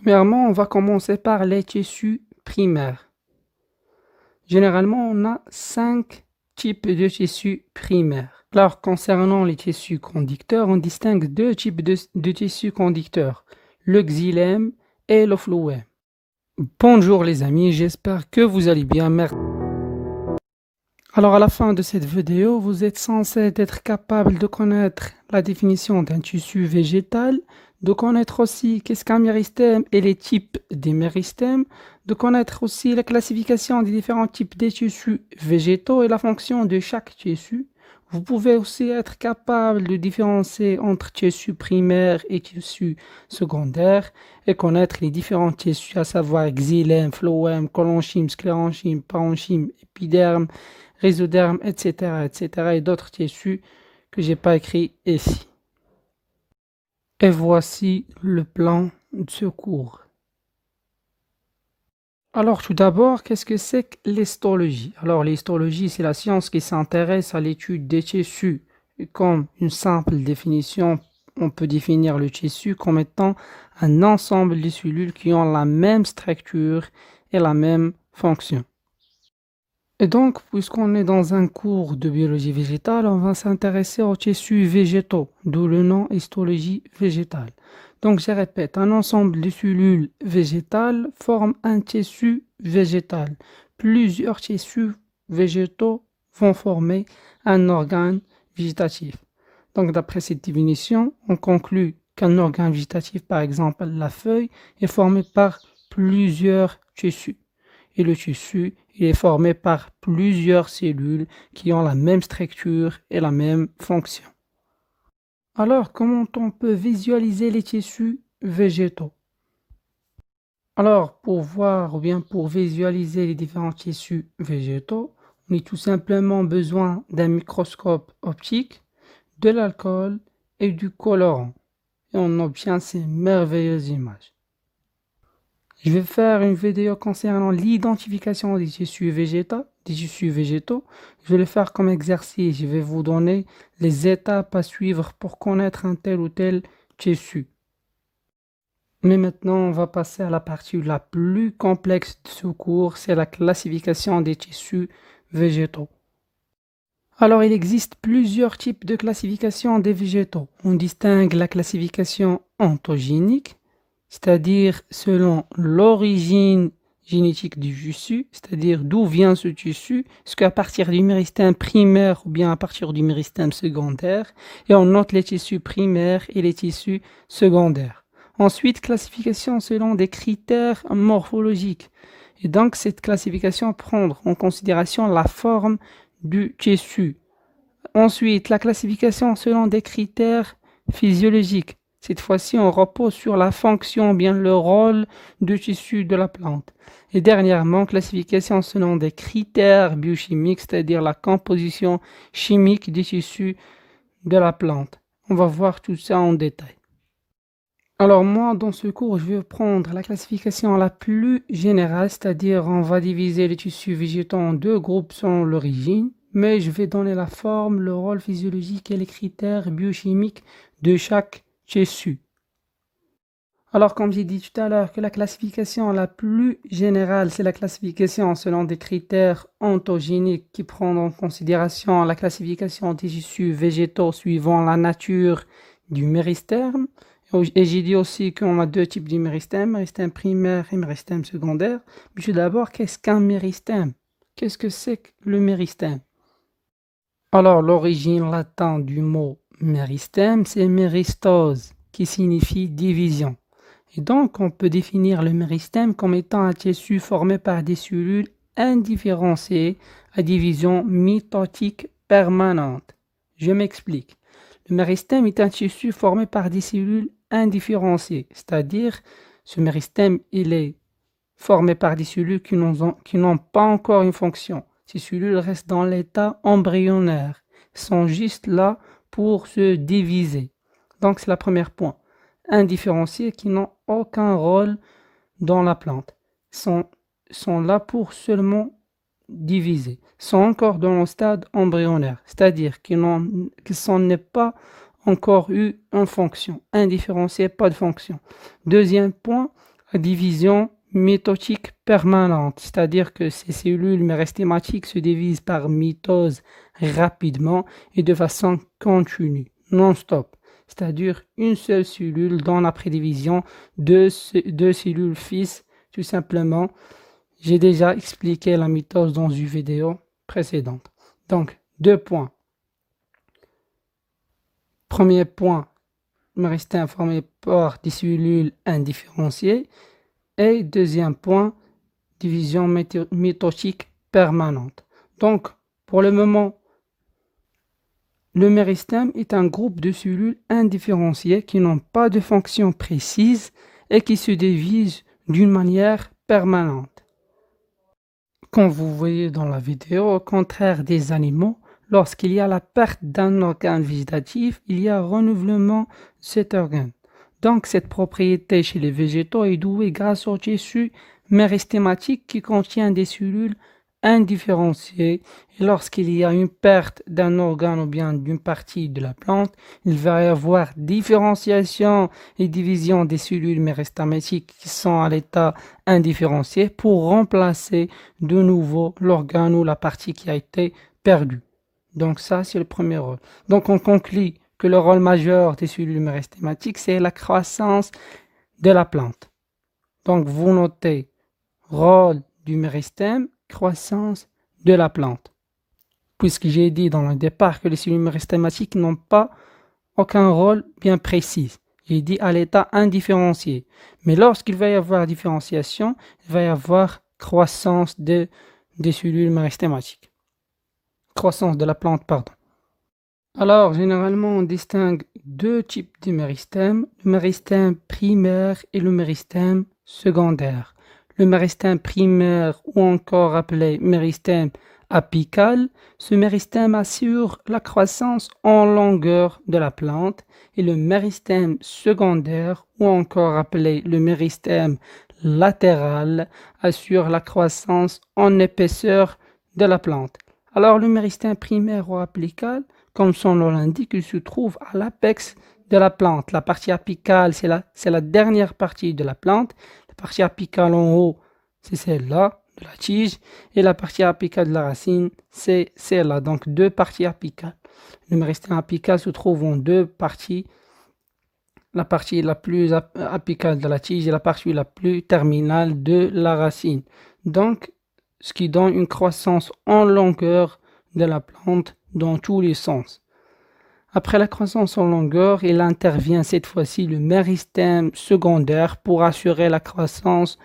Premièrement, on va commencer par les tissus primaires. Généralement, on a 5 types de tissus primaires. Alors, concernant les tissus conducteurs, on distingue 2 types de tissus conducteurs, le xylème et le phloème. Bonjour les amis, j'espère que vous allez bien. Merci. Alors, à la fin de cette vidéo, vous êtes censé être capable de connaître la définition d'un tissu végétal, de connaître aussi qu'est-ce qu'un méristème et les types des méristèmes, de connaître aussi la classification des différents types de tissus végétaux et la fonction de chaque tissu. Vous pouvez aussi être capable de différencier entre tissus primaires et tissus secondaires et connaître les différents tissus, à savoir xylème, phloème, collenchyme, sclérenchyme, parenchyme, épiderme, rhizoderme, etc., et d'autres tissus que j'ai pas écrit ici. Et voici le plan de ce cours. Alors, tout d'abord, qu'est-ce que c'est que l'histologie? Alors, l'histologie, c'est la science qui s'intéresse à l'étude des tissus. Et comme une simple définition, on peut définir le tissu comme étant un ensemble de cellules qui ont la même structure et la même fonction. Et donc, puisqu'on est dans un cours de biologie végétale, on va s'intéresser aux tissus végétaux, d'où le nom histologie végétale. Donc, je répète, un ensemble de cellules végétales forme un tissu végétal. Plusieurs tissus végétaux vont former un organe végétatif. Donc, d'après cette définition, on conclut qu'un organe végétatif, par exemple la feuille, est formé par plusieurs tissus. Et le tissu, il est formé par plusieurs cellules qui ont la même structure et la même fonction. Alors, comment on peut visualiser les tissus végétaux? Alors, pour voir ou bien pour visualiser les différents tissus végétaux, on a tout simplement besoin d'un microscope optique, de l'alcool et du colorant. Et on obtient ces merveilleuses images. Je vais faire une vidéo concernant l'identification des tissus végétaux. Je vais le faire comme exercice. Je vais vous donner les étapes à suivre pour connaître un tel ou tel tissu. Mais maintenant, on va passer à la partie la plus complexe de ce cours, c'est la classification des tissus végétaux. Alors, il existe plusieurs types de classification des végétaux. On distingue la classification ontogénique, c'est-à-dire selon l'origine génétique du tissu, c'est-à-dire d'où vient ce tissu, est-ce qu'à partir du méristème primaire ou bien à partir du méristème secondaire, et on note les tissus primaires et les tissus secondaires. Ensuite, classification selon des critères morphologiques. Et donc, cette classification prend en considération la forme du tissu. Ensuite, la classification selon des critères physiologiques. Cette fois-ci, on repose sur la fonction, bien le rôle du tissu de la plante. Et dernièrement, classification selon des critères biochimiques, c'est-à-dire la composition chimique du tissu de la plante. On va voir tout ça en détail. Alors moi, dans ce cours, je vais prendre la classification la plus générale, c'est-à-dire on va diviser les tissus végétaux en 2 groupes selon l'origine, mais je vais donner la forme, le rôle physiologique et les critères biochimiques de chaque tissu. Alors, comme j'ai dit tout à l'heure, que la classification la plus générale, c'est la classification selon des critères ontogéniques qui prennent en considération la classification des tissus végétaux suivant la nature du méristème. Et j'ai dit aussi qu'on a 2 types de méristème primaire et méristème secondaire. Mais tout d'abord, qu'est-ce qu'un méristème? Qu'est-ce que c'est que le méristème? Alors, l'origine latine du mot méristème, c'est méristose, qui signifie division. Et donc, on peut définir le méristème comme étant un tissu formé par des cellules indifférenciées à division mitotique permanente. Je m'explique. Le méristème est un tissu formé par des cellules indifférenciées, c'est-à-dire ce méristème, il est formé par des cellules qui n'ont pas encore une fonction. Ces cellules restent dans l'état embryonnaire, sont juste là pour se diviser. Donc c'est le premier point. Indifférenciés qui n'ont aucun rôle dans la plante, sont là pour seulement diviser, sont encore dans le stade embryonnaire, c'est-à-dire qu'ils n'ont pas encore eu une fonction. Indifférenciés, pas de fonction. Deuxième point, la division mitotique permanente, c'est-à-dire que ces cellules méristhématiques se divisent par mitose rapidement et de façon continue, non-stop. C'est-à-dire une seule cellule donne après division deux cellules fils, tout simplement. J'ai déjà expliqué la mitose dans une vidéo précédente. Donc, 2 points. Premier point, méristème formé par des cellules indifférenciées. Et deuxième point, division mitotique permanente. Donc, pour le moment, le méristème est un groupe de cellules indifférenciées qui n'ont pas de fonction précise et qui se divisent d'une manière permanente. Comme vous voyez dans la vidéo, au contraire des animaux, lorsqu'il y a la perte d'un organe végétatif, il y a renouvellement de cet organe. Donc cette propriété chez les végétaux est douée grâce au tissu méristhématique qui contient des cellules indifférenciées. Et lorsqu'il y a une perte d'un organe ou bien d'une partie de la plante, il va y avoir différenciation et division des cellules méristhématiques qui sont à l'état indifférencié pour remplacer de nouveau l'organe ou la partie qui a été perdue. Donc ça, c'est le premier rôle. Donc on conclut que le rôle majeur des cellules méristhématiques, c'est la croissance de la plante. Donc vous notez rôle du méristème, croissance de la plante. Puisque j'ai dit dans le départ que les cellules méristhématiques n'ont pas aucun rôle bien précis. J'ai dit à l'état indifférencié. Mais lorsqu'il va y avoir différenciation, il va y avoir croissance des cellules méristhématiques. Croissance de la plante, pardon. Alors, généralement, on distingue deux types de méristèmes, le méristème primaire et le méristème secondaire. Le méristème primaire, ou encore appelé méristème apical, ce méristème assure la croissance en longueur de la plante, et le méristème secondaire, ou encore appelé le méristème latéral, assure la croissance en épaisseur de la plante. Alors, le méristème primaire ou apical, comme son nom l'indique, il se trouve à l'apex de la plante. La partie apicale, c'est la dernière partie de la plante. La partie apicale en haut, c'est celle-là, de la tige. Et la partie apicale de la racine, c'est celle-là. Donc, deux parties apicales. Le méristème apical se trouve en deux parties. La partie la plus apicale de la tige et la partie la plus terminale de la racine. Donc, ce qui donne une croissance en longueur de la plante dans tous les sens. Après la croissance en longueur, il intervient cette fois-ci le méristème secondaire pour assurer la croissance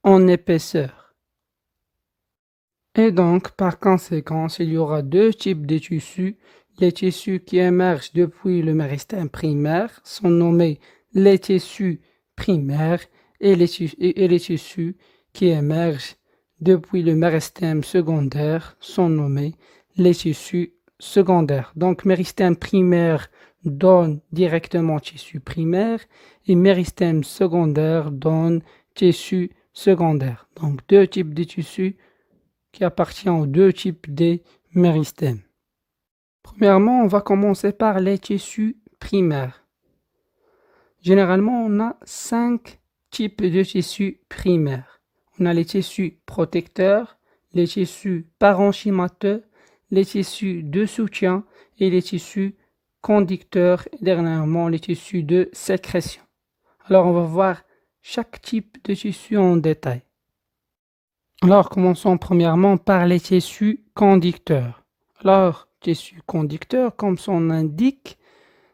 en épaisseur. Et donc, par conséquent, il y aura deux types de tissus. Les tissus qui émergent depuis le méristème primaire sont nommés les tissus primaires et les tissus qui émergent depuis le méristème secondaire sont nommés les tissus secondaires. Donc, méristème primaire donne directement tissu primaire et méristème secondaire donne tissu secondaire. Donc, deux types de tissus qui appartiennent aux deux types de méristèmes. Premièrement, on va commencer par les tissus primaires. Généralement, on a 5 types de tissus primaires. On a les tissus protecteurs, les tissus parenchymateux, les tissus de soutien et les tissus conducteurs et dernièrement les tissus de sécrétion. Alors, on va voir chaque type de tissu en détail. Alors, commençons premièrement par les tissus conducteurs. Alors, tissus conducteurs, comme son nom l'indique,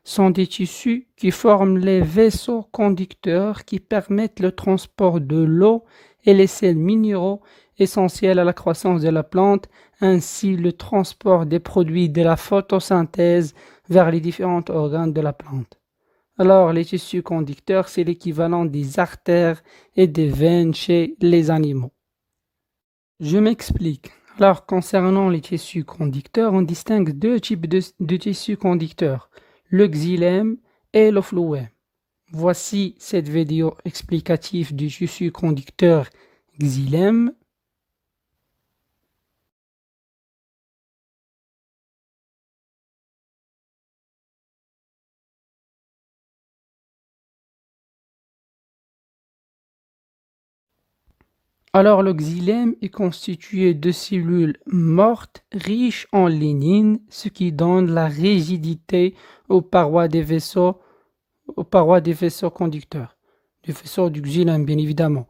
sont des tissus qui forment les vaisseaux conducteurs qui permettent le transport de l'eau et les sels minéraux essentiels à la croissance de la plante, ainsi le transport des produits de la photosynthèse vers les différents organes de la plante. Alors, les tissus conducteurs, c'est l'équivalent des artères et des veines chez les animaux. Je m'explique. Alors, concernant les tissus conducteurs, on distingue deux types de tissus conducteurs, le xylème et le phloème. Voici cette vidéo explicative du tissu conducteur xylème. Alors, le xylème est constitué de cellules mortes riches en lignine, ce qui donne la rigidité aux parois des vaisseaux conducteurs, du vaisseau du xylème, bien évidemment.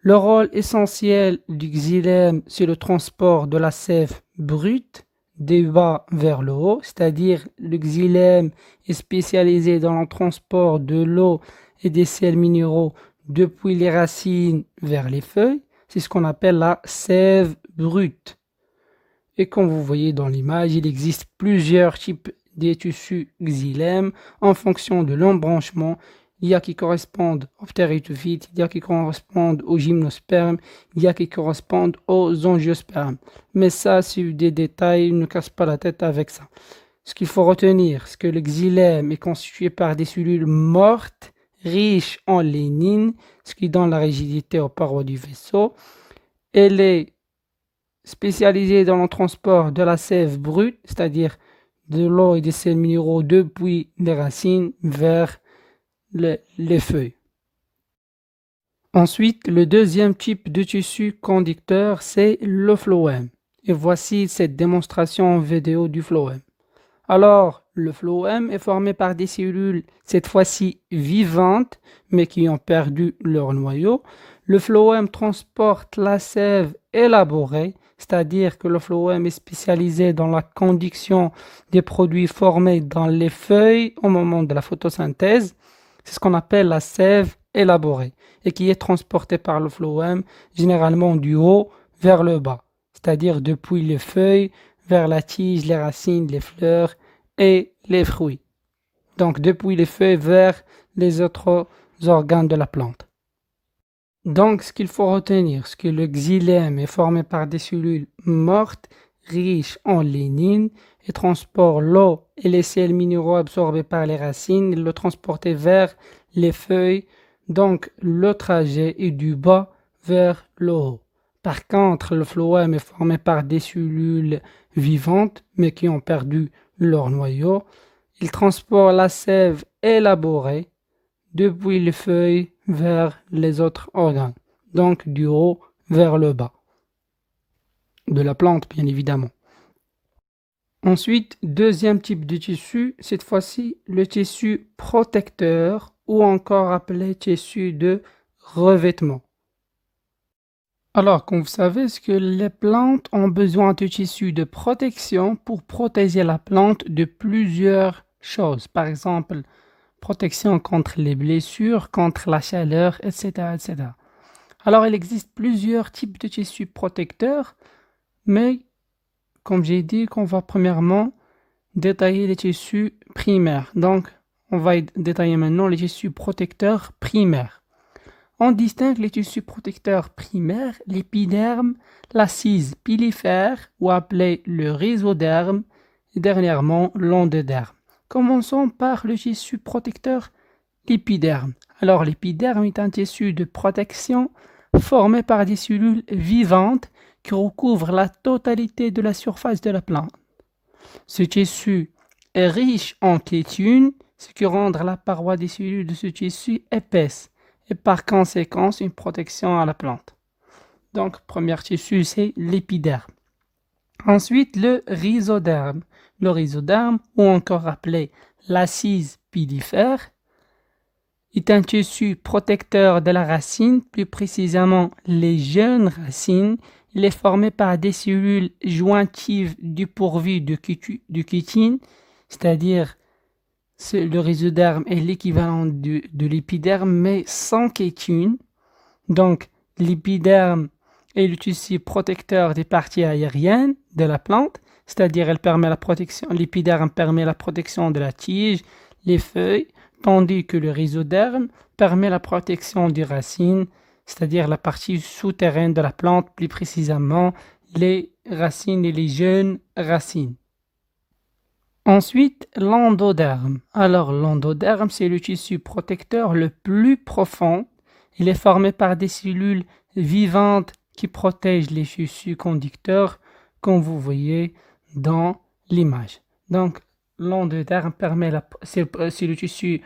Le rôle essentiel du xylème, c'est le transport de la sève brute du bas vers le haut, c'est-à-dire le xylème est spécialisé dans le transport de l'eau et des sels minéraux depuis les racines vers les feuilles. C'est ce qu'on appelle la sève brute. Et comme vous voyez dans l'image, il existe plusieurs types de tissus xylème en fonction de l'embranchement. Il y a qui correspondent aux ptéridophytes, il y a qui correspondent aux gymnospermes, il y a qui correspondent aux angiospermes. Mais ça, c'est des détails, ne casse pas la tête avec ça. Ce qu'il faut retenir, c'est que le xylème est constitué par des cellules mortes, riches en lignine, ce qui donne la rigidité aux parois du vaisseau. Elle est spécialisée dans le transport de la sève brute, c'est-à-dire de l'eau et des sels minéraux depuis les racines vers les feuilles. Ensuite, le deuxième type de tissu conducteur, c'est le phloème. Et voici cette démonstration en vidéo du phloème. Alors, le phloème est formé par des cellules, cette fois-ci vivantes, mais qui ont perdu leur noyau. Le phloème transporte la sève élaborée, c'est-à-dire que le phloème est spécialisé dans la conduction des produits formés dans les feuilles au moment de la photosynthèse. C'est ce qu'on appelle la sève élaborée et qui est transportée par le phloème généralement du haut vers le bas, c'est-à-dire depuis les feuilles vers la tige, les racines, les fleurs et les fruits. Donc depuis les feuilles vers les autres organes de la plante. Donc ce qu'il faut retenir, c'est que le xylème est formé par des cellules mortes riches en lignine et transporte l'eau et les sels minéraux absorbés par les racines et le transporter vers les feuilles. Donc le trajet est du bas vers le haut. Par contre, le phloème est formé par des cellules vivantes, mais qui ont perdu leur noyau. Il transporte la sève élaborée depuis les feuilles vers les autres organes, donc du haut vers le bas de la plante, bien évidemment. Ensuite, deuxième type de tissu, cette fois-ci le tissu protecteur ou encore appelé tissu de revêtement. Alors, comme vous savez, c'est que les plantes ont besoin de tissus de protection pour protéger la plante de plusieurs choses. Par exemple, protection contre les blessures, contre la chaleur, etc., etc. Alors, il existe plusieurs types de tissus protecteurs, mais comme j'ai dit, qu'on va premièrement détailler les tissus primaires. Donc, on va détailler maintenant les tissus protecteurs primaires. On distingue les tissus protecteurs primaires, l'épiderme, la cise pilifère ou appelé le rhizoderme et dernièrement l'endoderme. Commençons par le tissu protecteur, l'épiderme. Alors l'épiderme est un tissu de protection formé par des cellules vivantes qui recouvrent la totalité de la surface de la plante. Ce tissu est riche en kétine, ce qui rend la paroi des cellules de ce tissu épaisse et par conséquent une protection à la plante. Donc, premier tissu, c'est l'épiderme. Ensuite, le rhizoderme. Le rhizoderme, ou encore appelé la cise pilifère, est un tissu protecteur de la racine, plus précisément les jeunes racines. Il est formé par des cellules jointives dépourvues de kétine, c'est-à-dire le rhizoderme est l'équivalent de l'épiderme, mais sans kétine. Donc, l'épiderme est le tissu protecteur des parties aériennes de la plante, c'est-à-dire l'épiderme permet la protection de la tige, les feuilles, tandis que le rhizoderme permet la protection des racines, c'est-à-dire la partie souterraine de la plante, plus précisément les racines et les jeunes racines. Ensuite, l'endoderme. Alors, l'endoderme, c'est le tissu protecteur le plus profond. Il est formé par des cellules vivantes qui protègent les tissus conducteurs, comme vous voyez dans l'image. Donc, l'endoderme c'est le tissu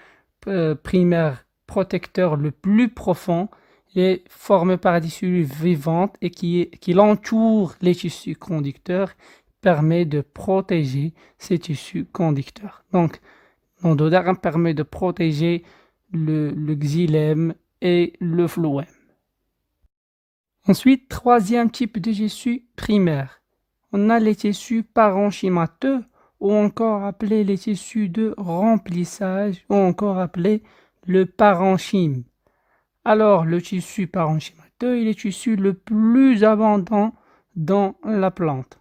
primaire protecteur le plus profond. est formé par des cellules vivantes et qui entoure les tissus conducteurs, permet de protéger ces tissus conducteurs. Donc, l'endoderme permet de protéger le xylème et le phloème. Ensuite, troisième type de tissu primaire. On a les tissus parenchymateux ou encore appelés les tissus de remplissage ou encore appelés le parenchyme. Alors, le tissu parenchymateux est le tissu le plus abondant dans la plante.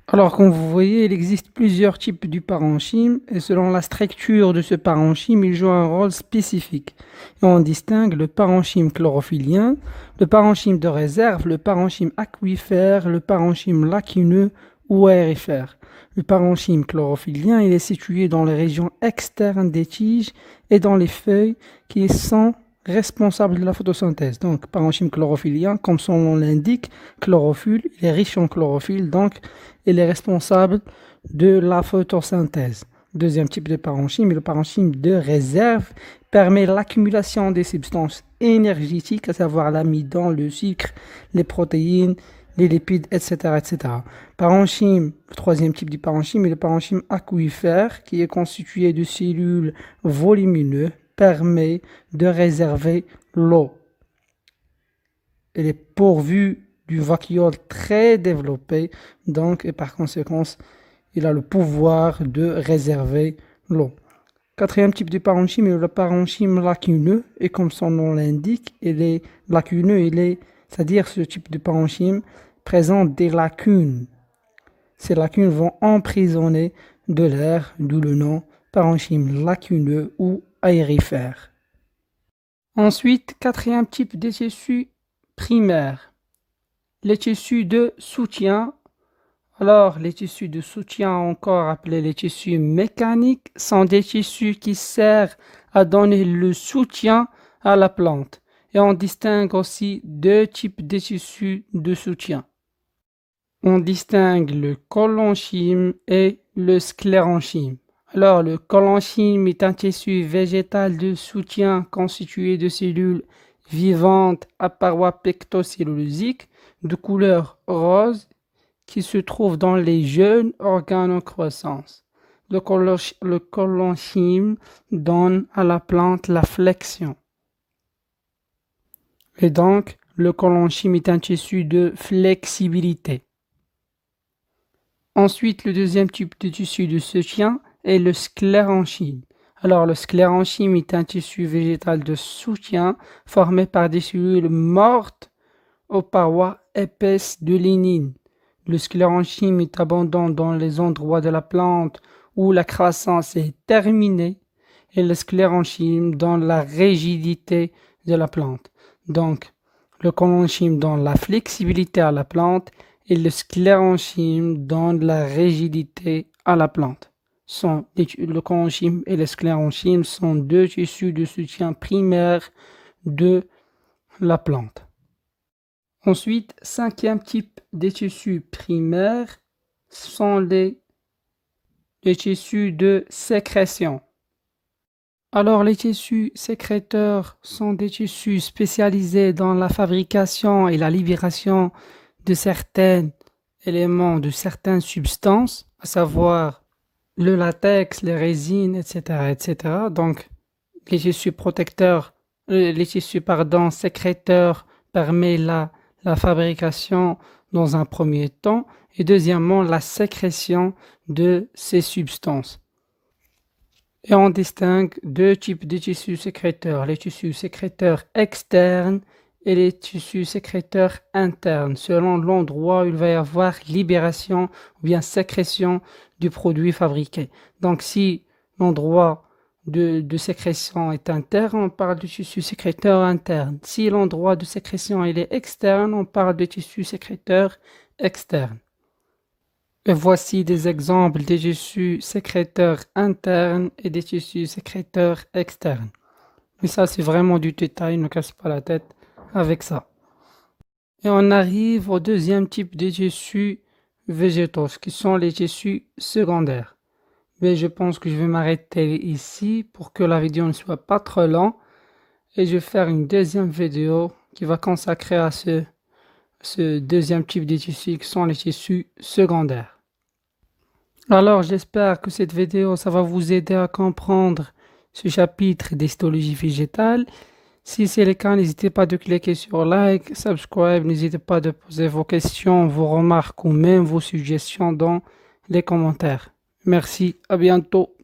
Alors, comme vous voyez, il existe plusieurs types du parenchyme et selon la structure de ce parenchyme, il joue un rôle spécifique. Et on distingue le parenchyme chlorophyllien, le parenchyme de réserve, le parenchyme aquifère, le parenchyme lacuneux ou aérifère. Le parenchyme chlorophyllien, il est situé dans les régions externes des tiges et dans les feuilles qui sont responsables de la photosynthèse. Donc, parenchyme chlorophyllien, comme son nom l'indique, chlorophylle, il est riche en chlorophylle, donc il est responsable de la photosynthèse. Deuxième type de parenchyme, le parenchyme de réserve permet l'accumulation des substances énergétiques, à savoir l'amidon, le sucre, les protéines, les lipides, etc., etc. Parenchyme, le troisième type du parenchyme est le parenchyme aquifère, qui est constitué de cellules volumineuses, permet de réserver l'eau. Elle est pourvue du vacuole très développé, donc, et par conséquent, il a le pouvoir de réserver l'eau. Quatrième type de parenchyme est le parenchyme lacuneux, et comme son nom l'indique, il est lacuneux, c'est-à-dire ce type de parenchyme présente des lacunes. Ces lacunes vont emprisonner de l'air, d'où le nom parenchyme lacuneux ou aérifère. Ensuite, quatrième type de tissus primaires, les tissus de soutien. Alors, les tissus de soutien, encore appelés les tissus mécaniques, sont des tissus qui servent à donner le soutien à la plante. Et on distingue aussi deux types de tissus de soutien. On distingue le collenchyme et le sclérenchyme. Alors, le collenchyme est un tissu végétal de soutien constitué de cellules vivantes à parois pectocellulosiques de couleur rose qui se trouvent dans les jeunes organes en croissance. Le collenchyme donne à la plante la flexion. Et donc, le collenchyme est un tissu de flexibilité. Ensuite, le deuxième type de tissu de soutien est le sclérenchyme. Alors, le sclérenchyme est un tissu végétal de soutien formé par des cellules mortes aux parois épaisses de lignine. Le sclérenchyme est abondant dans les endroits de la plante où la croissance est terminée et le sclérenchyme dans la rigidité de la plante. Donc, le collenchyme donne la flexibilité à la plante et le sclérenchyme donne la rigidité à la plante. Le collenchyme et le sclérenchyme sont deux tissus de soutien primaires de la plante. Ensuite, cinquième type de tissus primaires sont les tissus de sécrétion. Alors, les tissus sécréteurs sont des tissus spécialisés dans la fabrication et la libération de certains éléments, de certaines substances, à savoir le latex, les résines, etc., etc. Donc, les tissus sécréteurs permettent la fabrication dans un premier temps et deuxièmement la sécrétion de ces substances. Et on distingue deux types de tissus sécréteurs, les tissus sécréteurs externes et les tissus sécréteurs internes, selon l'endroit où il va y avoir libération ou bien sécrétion du produit fabriqué. Donc si l'endroit de sécrétion est interne, on parle de tissu sécréteur interne. Si l'endroit de sécrétion il est externe, on parle de tissu sécréteur externe. Et voici des exemples des tissus sécréteurs internes et des tissus sécréteurs externes. Mais ça, c'est vraiment du détail, ne casse pas la tête avec ça. Et on arrive au deuxième type de tissus végétaux, qui sont les tissus secondaires. Mais je pense que je vais m'arrêter ici pour que la vidéo ne soit pas trop longue. et je vais faire une deuxième vidéo qui va consacrer à ce deuxième type de tissus qui sont les tissus secondaires. Alors j'espère que cette vidéo ça va vous aider à comprendre ce chapitre d'histologie végétale. Si c'est le cas, n'hésitez pas de cliquer sur like, subscribe, n'hésitez pas de poser vos questions, vos remarques ou même vos suggestions dans les commentaires. Merci, à bientôt.